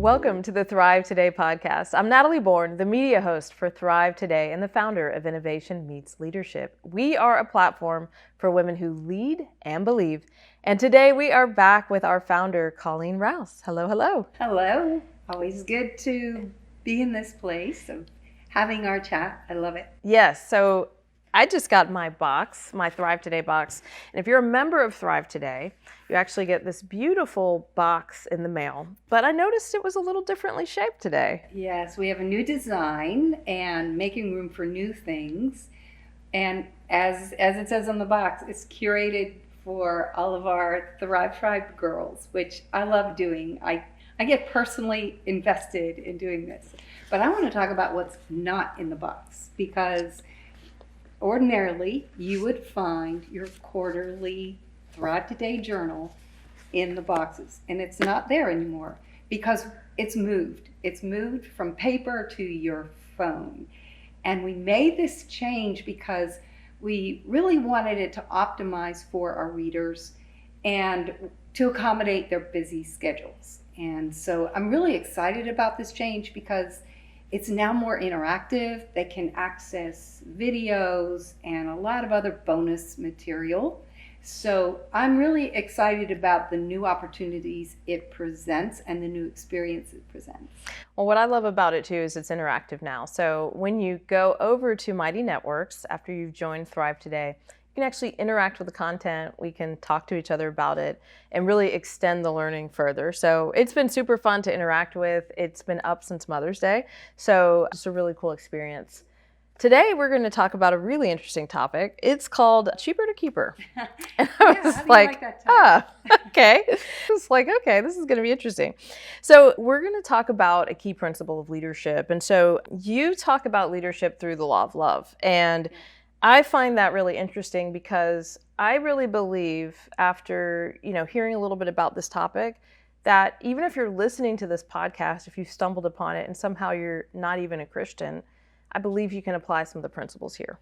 Welcome to the Thrive Today podcast. I'm Natalie Bourne, the media host for Thrive Today and the founder of Innovation Meets Leadership. We are a platform for women who lead and believe. And today we are back with our founder, Colleen Rouse. Hello, hello. Hello. Always good to be in this place of having our chat. I love it. Yes, so I just got my box, my Thrive Today box. And if you're a member of Thrive Today, you actually get this beautiful box in the mail. But I noticed it was a little differently shaped today. Yes, we have a new design and making room for new things. And as it says on the box, it's curated for all of our Thrive Tribe girls, which I love doing. I get personally invested in doing this. But I want to talk about what's not in the box, because ordinarily, you would find your quarterly Thrive Today journal in the boxes, and it's not there anymore because it's moved. It's moved from paper to your phone. And we made this change because we really wanted it to optimize for our readers and to accommodate their busy schedules. And so I'm really excited about this change because it's now more interactive. They can access videos and a lot of other bonus material. So I'm really excited about the new opportunities it presents and the new experience it presents. Well, what I love about it too is it's interactive now. So when you go over to Mighty Networks after you've joined Thrive Today, you can actually interact with the content. We can talk to each other about it and really extend the learning further. So it's been super fun to interact with. It's been up since Mother's Day. So just a really cool experience. Today, we're going to talk about a really interesting topic. It's called Cheaper to Keeper. And I was like okay. It's like, okay, this is going to be interesting. So we're going to talk about a key principle of leadership. And so you talk about leadership through the law of love. And I find that really interesting because I really believe after, hearing a little bit about this topic, that even if you're listening to this podcast, if you stumbled upon it and somehow you're not even a Christian, I believe you can apply some of the principles here.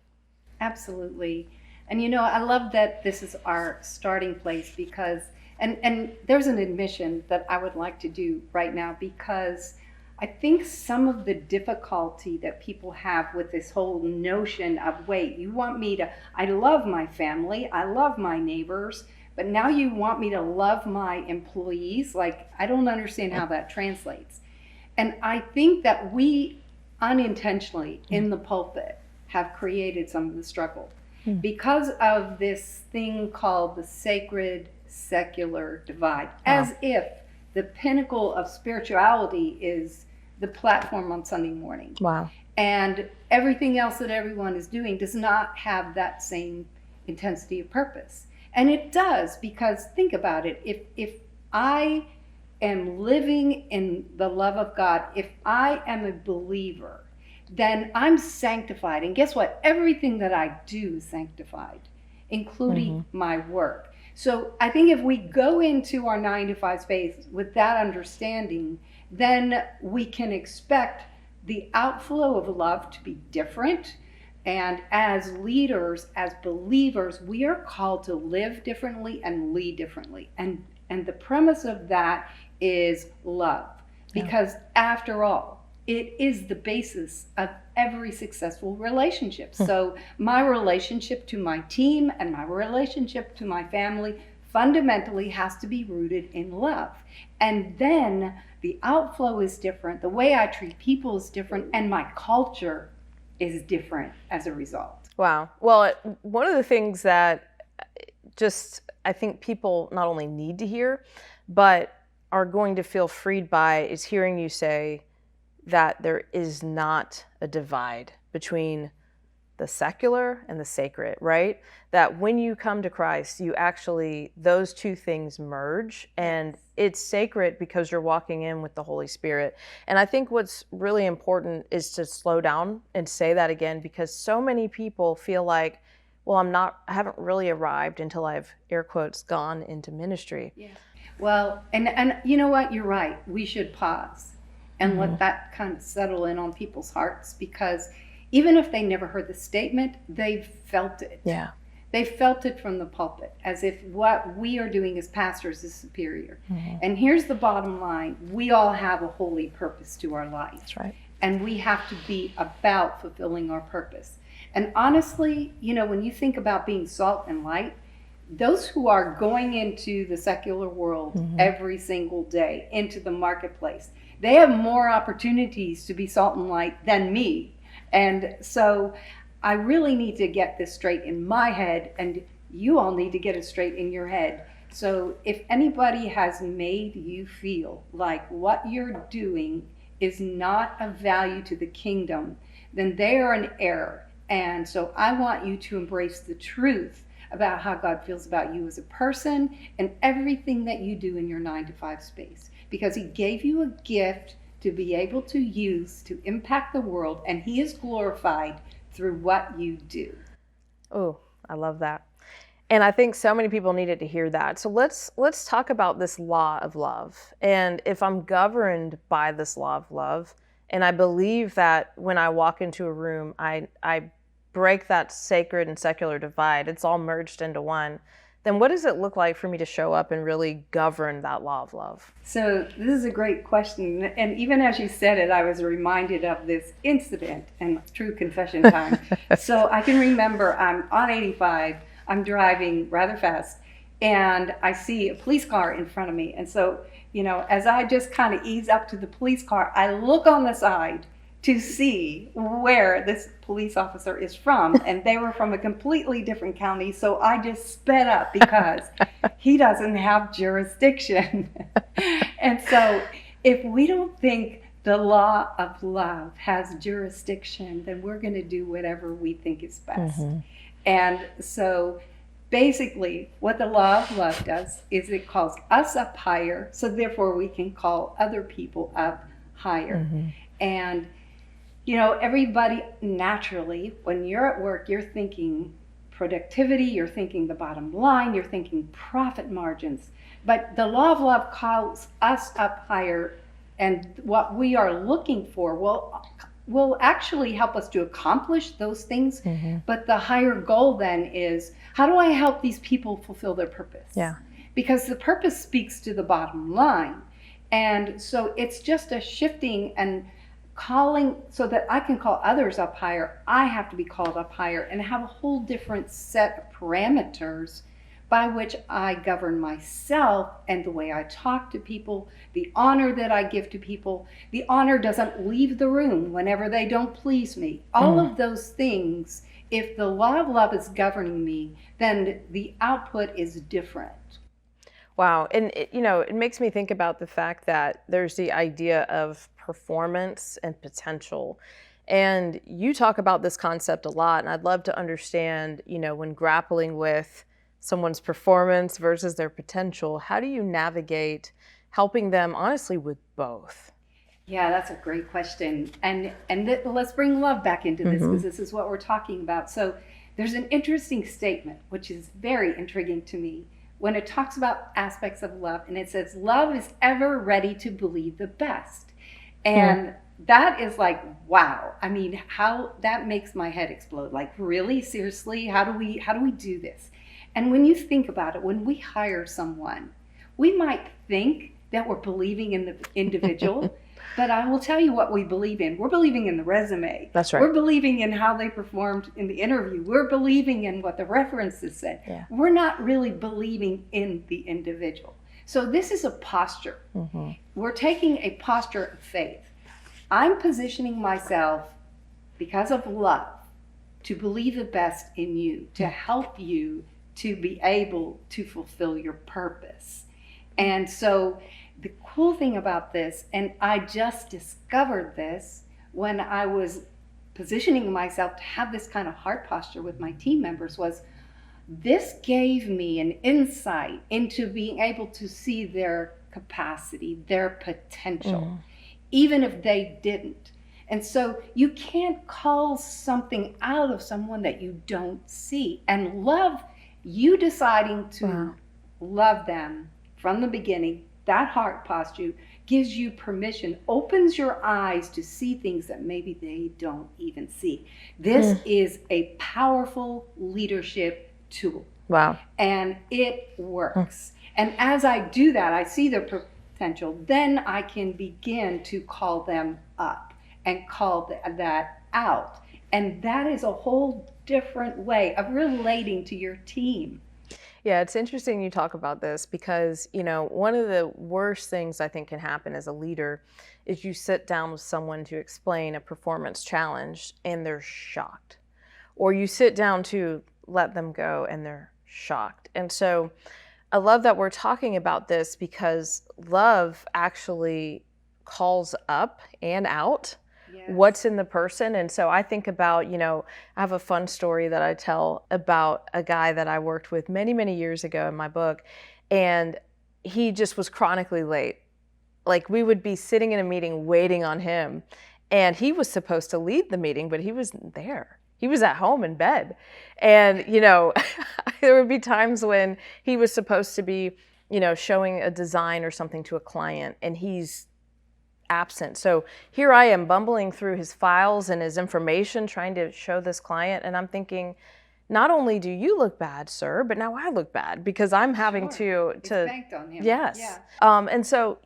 Absolutely. And I love that this is our starting place because, and there's an admission that I would like to do right now, because I think some of the difficulty that people have with this whole notion of, wait, you want me to, I love my family, I love my neighbors, but now you want me to love my employees? Like, I don't understand how that translates. And I think that we unintentionally in the pulpit have created some of the struggle because of this thing called the sacred secular divide, as if the pinnacle of spirituality is the platform on Sunday morning. Wow. And everything else that everyone is doing does not have that same intensity of purpose. And it does, because think about it. If I am living in the love of God, if I am a believer, then I'm sanctified. And guess what? Everything that I do is sanctified, including my work. So I think if we go into our 9-to-5 space with that understanding, then we can expect the outflow of love to be different. And as leaders, as believers, we are called to live differently and lead differently. And the premise of that is love. Because after all, it is the basis of every successful relationship. So my relationship to my team and my relationship to my family fundamentally has to be rooted in love. And then the outflow is different, the way I treat people is different, and my culture is different as a result. Wow. Well, one of the things that just I think people not only need to hear, but are going to feel freed by is hearing you say that there is not a divide between the secular and the sacred, right? That when you come to Christ, you actually, those two things merge, and it's sacred because you're walking in with the Holy Spirit. And I think what's really important is to slow down and say that again, because so many people feel like, well, I haven't really arrived until I've, air quotes, gone into ministry. Yeah. Well, and you know what? You're right. We should pause and let that kind of settle in on people's hearts, because even if they never heard the statement, they've felt it. Yeah. They felt it from the pulpit, as if what we are doing as pastors is superior. And here's the bottom line. We all have a holy purpose to our life. That's right. And we have to be about fulfilling our purpose. And honestly, you know, when you think about being salt and light, those who are going into the secular world every single day, into the marketplace, they have more opportunities to be salt and light than me. And so I really need to get this straight in my head, and you all need to get it straight in your head. So if anybody has made you feel like what you're doing is not of value to the kingdom, then they are in error. And so I want you to embrace the truth about how God feels about you as a person and everything that you do in your 9-to-5 space, because he gave you a gift to be able to use to impact the world, and he is glorified through what you do. Oh, I love that. And I think so many people needed to hear that. So let's talk about this law of love. And if I'm governed by this law of love, and I believe that when I walk into a room, I break that sacred and secular divide, it's all merged into one, then what does it look like for me to show up and really govern that law of love? So this is a great question. And even as you said it, I was reminded of this incident, and true confession time. So I can remember I'm on 85, I'm driving rather fast, and I see a police car in front of me. And so, you know, as I just kind of ease up to the police car, I look on the side to see where this police officer is from. And they were from a completely different county. So I just sped up because he doesn't have jurisdiction. And so if we don't think the law of love has jurisdiction, then we're going to do whatever we think is best. And so basically what the law of love does is it calls us up higher, so therefore we can call other people up higher. And you know, everybody naturally, when you're at work, you're thinking productivity, you're thinking the bottom line, you're thinking profit margins. But the law of love calls us up higher, and what we are looking for will actually help us to accomplish those things. But the higher goal then is, how do I help these people fulfill their purpose? Yeah. Because the purpose speaks to the bottom line. And so it's just a shifting and calling, so that I can call others up higher, I have to be called up higher and have a whole different set of parameters by which I govern myself and the way I talk to people, the honor that I give to people. The honor doesn't leave the room whenever they don't please me. All of those things, if the law of love is governing me, then the output is different. Wow. And it makes me think about the fact that there's the idea of performance and potential. And you talk about this concept a lot, and I'd love to understand, when grappling with someone's performance versus their potential, how do you navigate helping them honestly with both? Yeah, that's a great question. And let's bring love back into this, because this is what we're talking about. So there's an interesting statement, which is very intriguing to me, when it talks about aspects of love, and it says, love is ever ready to believe the best. And that is like, wow. I mean, how that makes my head explode. Like, really? Seriously? How do we do this? And when you think about it, when we hire someone, we might think that we're believing in the individual, but I will tell you what we believe in. We're believing in the resume. That's right. We're believing in how they performed in the interview. We're believing in what the references said. Yeah. We're not really believing in the individual. So this is a posture. We're taking a posture of faith. I'm positioning myself, because of love, to believe the best in you, to help you to be able to fulfill your purpose. And so the cool thing about this, and I just discovered this when I was positioning myself to have this kind of heart posture with my team members, was this gave me an insight into being able to see their capacity, their potential, even if they didn't. And so you can't call something out of someone that you don't see. And love, you deciding to love them from the beginning, that heart posture gives you permission, opens your eyes to see things that maybe they don't even see. This is a powerful leadership tool. Wow. And it works. And as I do that, I see their potential, then I can begin to call them up and call that out. And that is a whole different way of relating to your team. Yeah, it's interesting you talk about this because, one of the worst things I think can happen as a leader is you sit down with someone to explain a performance challenge and they're shocked. Or you sit down to let them go and they're shocked. And so I love that we're talking about this because love actually calls up and out what's in the person. And so I think about, I have a fun story that I tell about a guy that I worked with many, many years ago in my book. And he just was chronically late. Like we would be sitting in a meeting waiting on him. And he was supposed to lead the meeting, but he wasn't there. He was at home in bed. And, there would be times when he was supposed to be, showing a design or something to a client and he's absent. So here I am bumbling through his files and his information trying to show this client. And I'm thinking, not only do you look bad, sir, but now I look bad because I'm having to banked on him. Yes. Yeah. And so,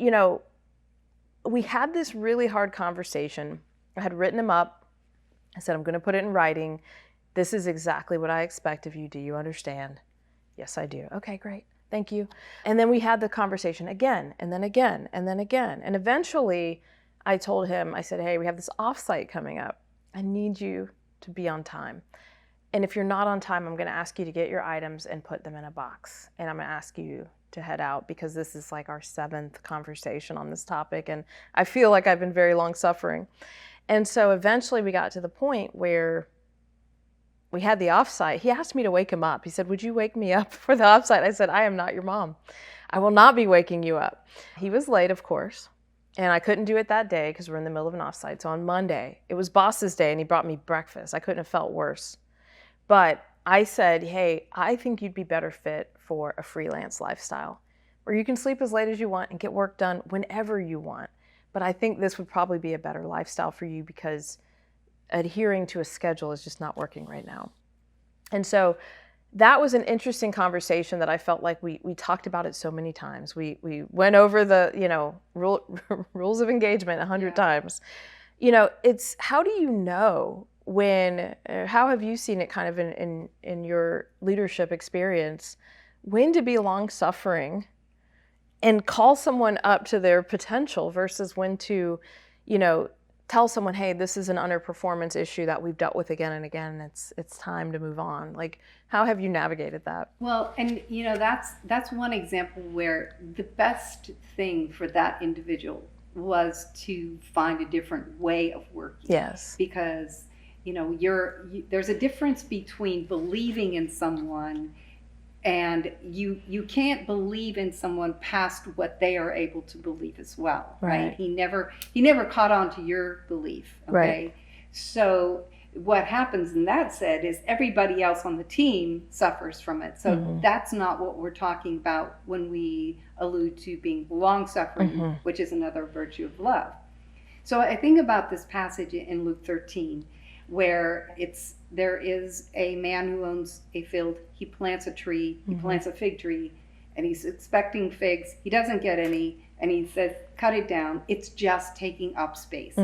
we had this really hard conversation. I had written him up. I said, I'm going to put it in writing. This is exactly what I expect of you. Do you understand? Yes, I do. Okay, great. Thank you. And then we had the conversation again, and then again, and then again. And eventually I told him, I said, hey, we have this offsite coming up. I need you to be on time. And if you're not on time, I'm going to ask you to get your items and put them in a box. And I'm going to ask you to head out because this is like our 7th conversation on this topic. And I feel like I've been very long suffering. And so eventually we got to the point where we had the offsite. He asked me to wake him up. He said, would you wake me up for the offsite? I said, I am not your mom. I will not be waking you up. He was late, of course, and I couldn't do it that day because we're in the middle of an offsite. So on Monday, it was boss's day, and he brought me breakfast. I couldn't have felt worse. But I said, hey, I think you'd be better fit for a freelance lifestyle where you can sleep as late as you want and get work done whenever you want. But I think this would probably be a better lifestyle for you because adhering to a schedule is just not working right now. And so that was an interesting conversation that I felt like we talked about it so many times. We went over the, rules of engagement 100 times. It's how do you know how have you seen it kind of in your leadership experience, when to be long-suffering and call someone up to their potential versus when to, tell someone, hey, this is an underperformance issue that we've dealt with again and again, and it's time to move on. Like, how have you navigated that? Well, and that's one example where the best thing for that individual was to find a different way of working. Yes. Because, there's a difference between believing in someone and you can't believe in someone past what they are able to believe as well, right? He never caught on to your belief, okay? Right. So what happens in that said is everybody else on the team suffers from it. So that's not what we're talking about when we allude to being long-suffering, which is another virtue of love. So I think about this passage in Luke 13, where there is a man who owns a field. He plants a tree, he plants a fig tree, and he's expecting figs. He doesn't get any, and he says, cut it down. It's just taking up space.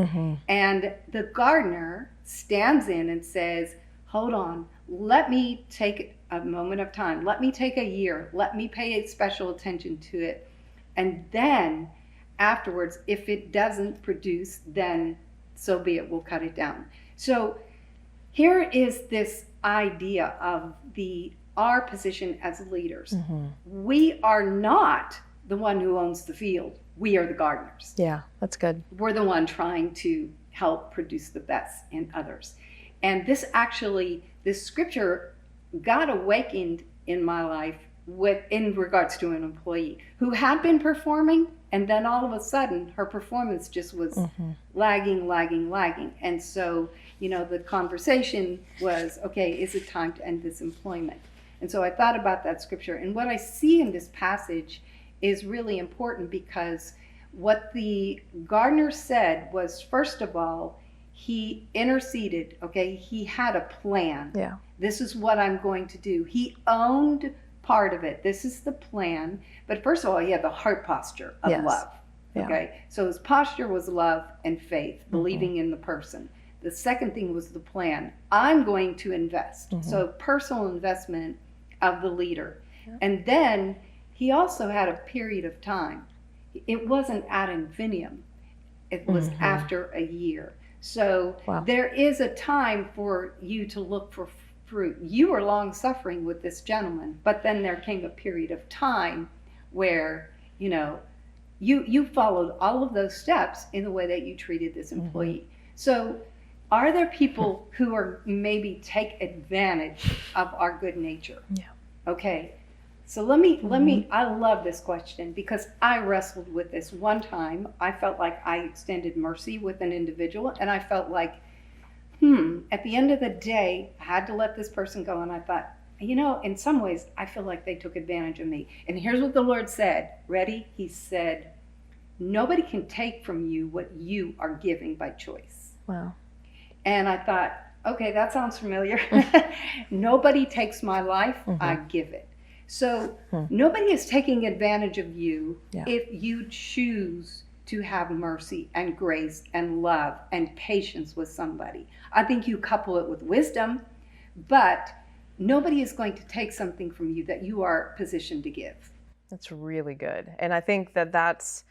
And the gardener stands in and says, hold on, let me take a moment of time. Let me take a year. Let me pay special attention to it. And then afterwards, if it doesn't produce, then so be it, we'll cut it down. So here is this idea of our position as leaders. We are not the one who owns the field. We are the gardeners. Yeah, that's good. We're the one trying to help produce the best in others. And this scripture got awakened in my life in regards to an employee who had been performing, and then all of a sudden her performance just was lagging. And so, the conversation was, okay, is it time to end this employment? And so I thought about that scripture, and what I see in this passage is really important because what the gardener said was, first of all, he interceded, okay? He had a plan. Yeah. This is what I'm going to do. He owned part of it. This is the plan. But first of all, he had the heart posture of Yes. love. Yeah. Okay? So his posture was love and faith, believing in the person. The second thing was the plan. I'm going to invest. So personal investment of the leader. Yeah. And then he also had a period of time. It wasn't ad infinitum. It was after a year. So there is a time for you to look for fruit. You were long suffering with this gentleman, but then there came a period of time where, you know, you followed all of those steps in the way that you treated this employee. So are there people who are maybe take advantage of our good nature? Yeah. Okay. So let me, I love this question because I wrestled with this one time. I felt like I extended mercy with an individual, and I felt like, at the end of the day, I had to let this person go. And I thought, you know, in some ways, I feel like they took advantage of me. And here's what the Lord said. Ready? He said, nobody can take from you what you are giving by choice. Wow. And I thought, okay, that sounds familiar. Nobody takes my life, I give it. So nobody is taking advantage of you if you choose to have mercy and grace and love and patience with somebody. I think you couple it with wisdom, but nobody is going to take something from you that you are positioned to give. That's really good. And I think that that's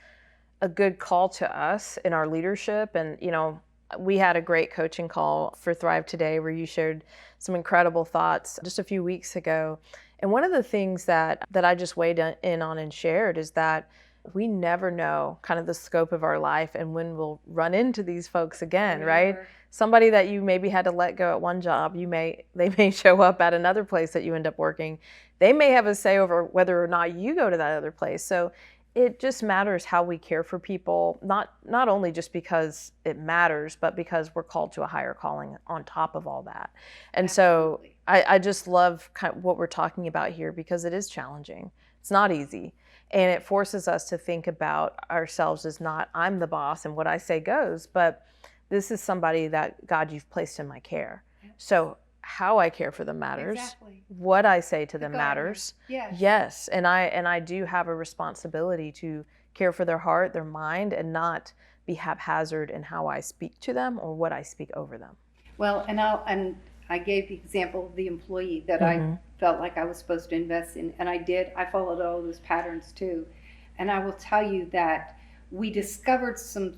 a good call to us in our leadership. And, you know, we had a great coaching call for Thrive Today where you shared some incredible thoughts just a few weeks ago. And one of the things that I just weighed in on and shared is that we never know kind of the scope of our life and when we'll run into these folks again, right? Somebody that you maybe had to let go at one job, they may show up at another place that you end up working. They may have a say over whether or not you go to that other place. So it just matters how we care for people, not only just because it matters, but because we're called to a higher calling on top of all that. And so I just love kind of what we're talking about here because it is challenging. It's not easy. And it forces us to think about ourselves as not, I'm the boss and what I say goes, but this is somebody that, God, you've placed in my care. So how I care for them matters. Exactly. What I say to them matters. Yes. And I do have a responsibility to care for their heart, their mind, and not be haphazard in how I speak to them or what I speak over them. Well, and I gave the example of the employee that I felt like I was supposed to invest in, and I did. I followed all those patterns too. And I will tell you that we discovered some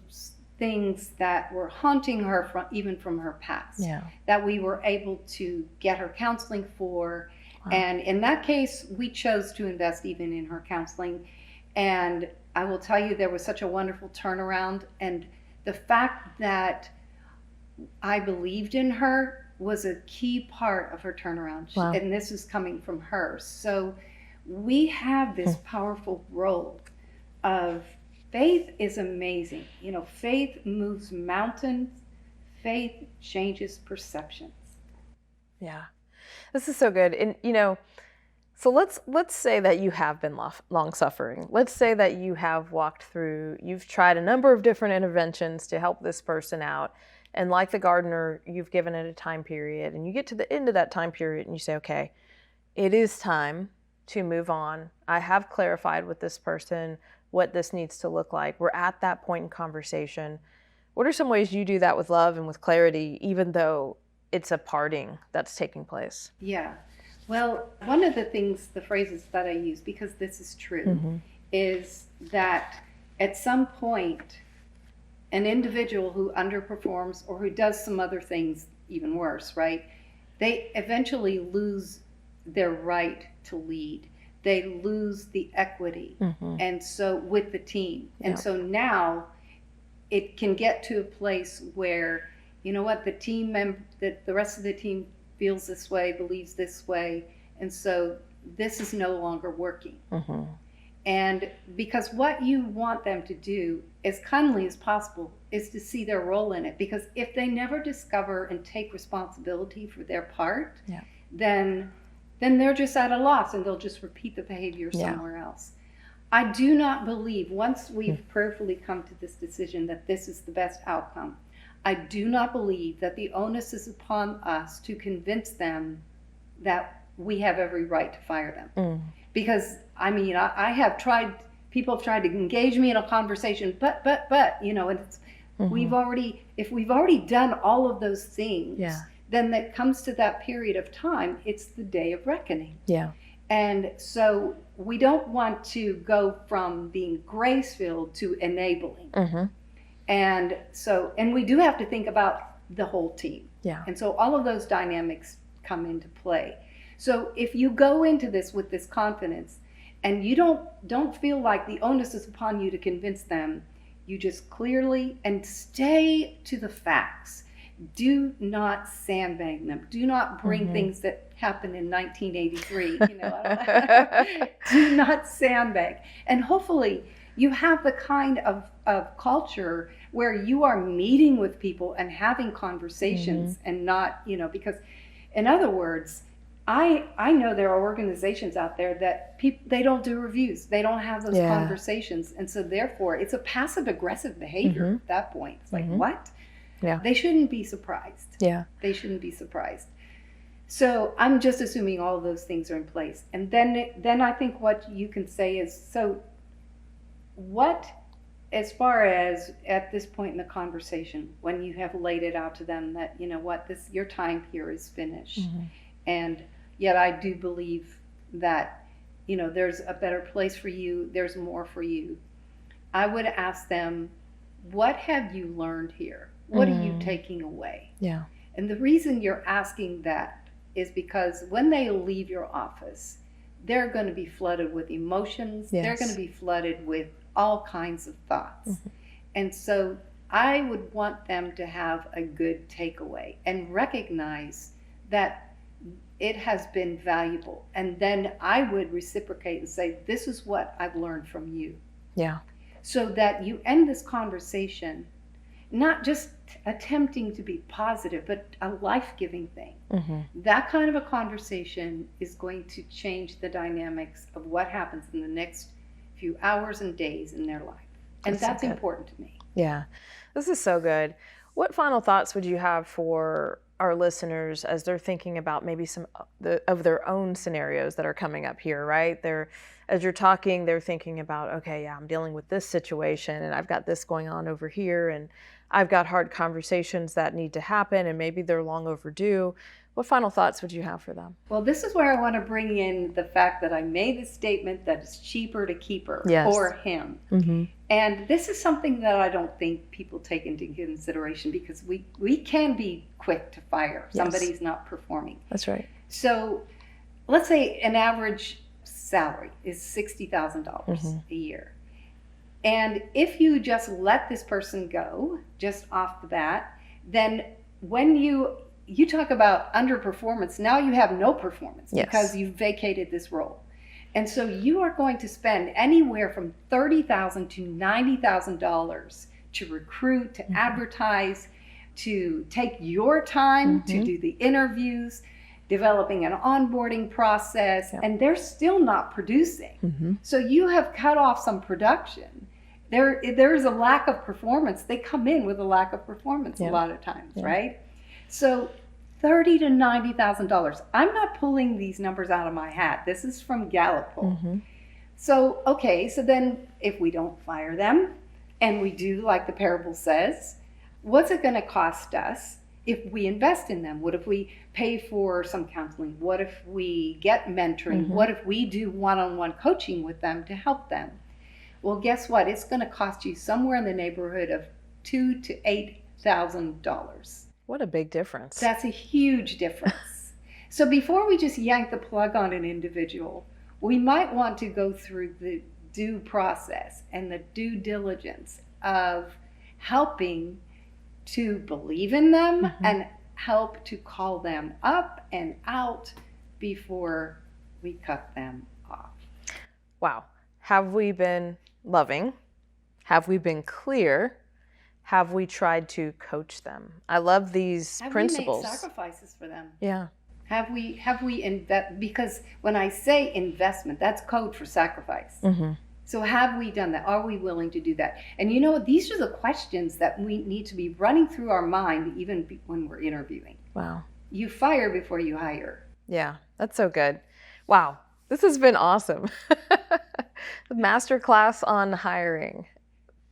things that were haunting her even from her past, that we were able to get her counseling for. And in that case, we chose to invest even in her counseling. And I will tell you, there was such a wonderful turnaround. And the fact that I believed in her was a key part of her turnaround. And this is coming from her. So we have this powerful role of faith is amazing. You know, faith moves mountains. Faith changes perceptions. Yeah, this is so good. And, you know, so let's say that you have been long suffering. Let's say that you have walked through, you've tried a number of different interventions to help this person out. And like the gardener, you've given it a time period. And you get to the end of that time period and you say, okay, it is time to move on. I have clarified with this person what this needs to look like. We're at that point in conversation. What are some ways you do that with love and with clarity, even though it's a parting that's taking place? Yeah. Well, one of the things, the phrases that I use, because this is true, is that at some point, an individual who underperforms or who does some other things even worse, right? They eventually lose their right to lead. They lose the equity. And so with the team. And so now it can get to a place where, you know what, the rest of the team feels this way, believes this way. And so this is no longer working. And because what you want them to do as kindly as possible is to see their role in it. Because if they never discover and take responsibility for their part, then they're just at a loss and they'll just repeat the behavior somewhere else. I do not believe, once we've prayerfully come to this decision that this is the best outcome, I do not believe that the onus is upon us to convince them that we have every right to fire them. Because, I mean, I have tried, people have tried to engage me in a conversation, but, and it's, if we've already done all of those things, then that comes to that period of time, it's the day of reckoning. Yeah. And so we don't want to go from being grace-filled to enabling. And so, and we do have to think about the whole team. Yeah. And so all of those dynamics come into play. So if you go into this with this confidence and you don't feel like the onus is upon you to convince them, you just clearly and stay to the facts. Do not sandbag them. Do not bring things that happened in 1983. Do not sandbag. And hopefully you have the kind of culture where you are meeting with people and having conversations and not, because in other words, I know there are organizations out there that they don't do reviews. They don't have those conversations. And so therefore it's a passive aggressive behavior at that point. It's like, what? Yeah. They shouldn't be surprised. Yeah. They shouldn't be surprised. So I'm just assuming all of those things are in place. And then I think what you can say is, so what, as far as at this point in the conversation, when you have laid it out to them that, your time here is finished. And yet I do believe that, there's a better place for you. There's more for you. I would ask them, what have you learned here? What are you taking away? Yeah. And the reason you're asking that is because when they leave your office, they're going to be flooded with emotions. Yes. They're going to be flooded with all kinds of thoughts. And so I would want them to have a good takeaway and recognize that it has been valuable. And then I would reciprocate and say, this is what I've learned from you. Yeah. So that you end this conversation not just attempting to be positive, but a life-giving thing. That kind of a conversation is going to change the dynamics of what happens in the next few hours and days in their life. And that's important to me. Yeah. This is so good. What final thoughts would you have for our listeners as they're thinking about maybe some of their own scenarios that are coming up here, right? As you're talking, they're thinking about, okay, yeah, I'm dealing with this situation and I've got this going on over here and I've got hard conversations that need to happen and maybe they're long overdue. What final thoughts would you have for them? Well, this is where I want to bring in the fact that I made the statement that it's cheaper to keep her or him. And this is something that I don't think people take into consideration because we can be quick to fire. Somebody's not performing. That's right. So let's say an average salary is $60,000 a year. And if you just let this person go, just off the bat, then when you talk about underperformance, now you have no performance because you've vacated this role. And so you are going to spend anywhere from $30,000 to $90,000 to recruit, to advertise, to take your time to do the interviews, developing an onboarding process, and they're still not producing. So you have cut off some production. There is a lack of performance. They come in with a lack of performance a lot of times, right? So $30,000 to $90,000. I'm not pulling these numbers out of my hat. This is from Gallup poll. So, okay, so then if we don't fire them and we do like the parable says, what's it going to cost us if we invest in them? What if we pay for some counseling? What if we get mentoring? What if we do one-on-one coaching with them to help them? Well, guess what? It's going to cost you somewhere in the neighborhood of $2,000 to $8,000. What a big difference. That's a huge difference. So before we just yank the plug on an individual, we might want to go through the due process and the due diligence of helping to believe in them and help to call them up and out before we cut them off. Wow. Have we been loving? Have we been clear? Have we tried to coach them? I love these principles. Have we made sacrifices for them? Yeah. Have we invest? Because when I say investment, that's code for sacrifice. So have we done that? Are we willing to do that? And you know, these are the questions that we need to be running through our mind even when we're interviewing. Wow. You fire before you hire. Yeah, that's so good. Wow, this has been awesome. The masterclass on hiring.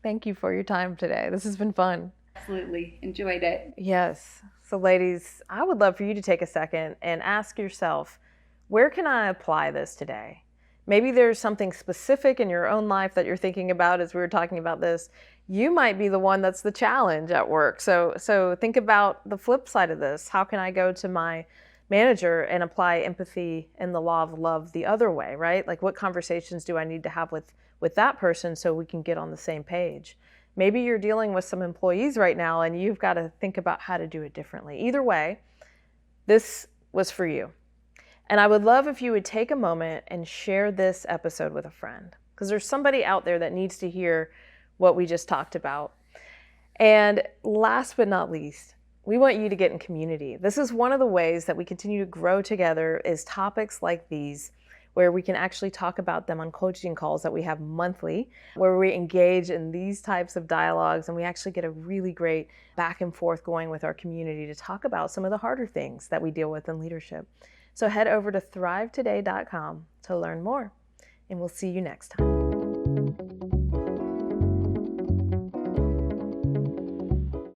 Thank you for your time today. This has been fun. Absolutely. Enjoyed it. Yes. So ladies, I would love for you to take a second and ask yourself, where can I apply this today? Maybe there's something specific in your own life that you're thinking about as we were talking about this. You might be the one that's the challenge at work. So think about the flip side of this. How can I go to my manager and apply empathy and the law of love the other way, right? Like, what conversations do I need to have with that person so we can get on the same page? Maybe you're dealing with some employees right now and you've got to think about how to do it differently. Either way, this was for you. And I would love if you would take a moment and share this episode with a friend, because there's somebody out there that needs to hear what we just talked about. And last but not least, we want you to get in community. This is one of the ways that we continue to grow together, is topics like these, where we can actually talk about them on coaching calls that we have monthly, where we engage in these types of dialogues and we actually get a really great back and forth going with our community to talk about some of the harder things that we deal with in leadership. So head over to thrivetoday.com to learn more, and we'll see you next time.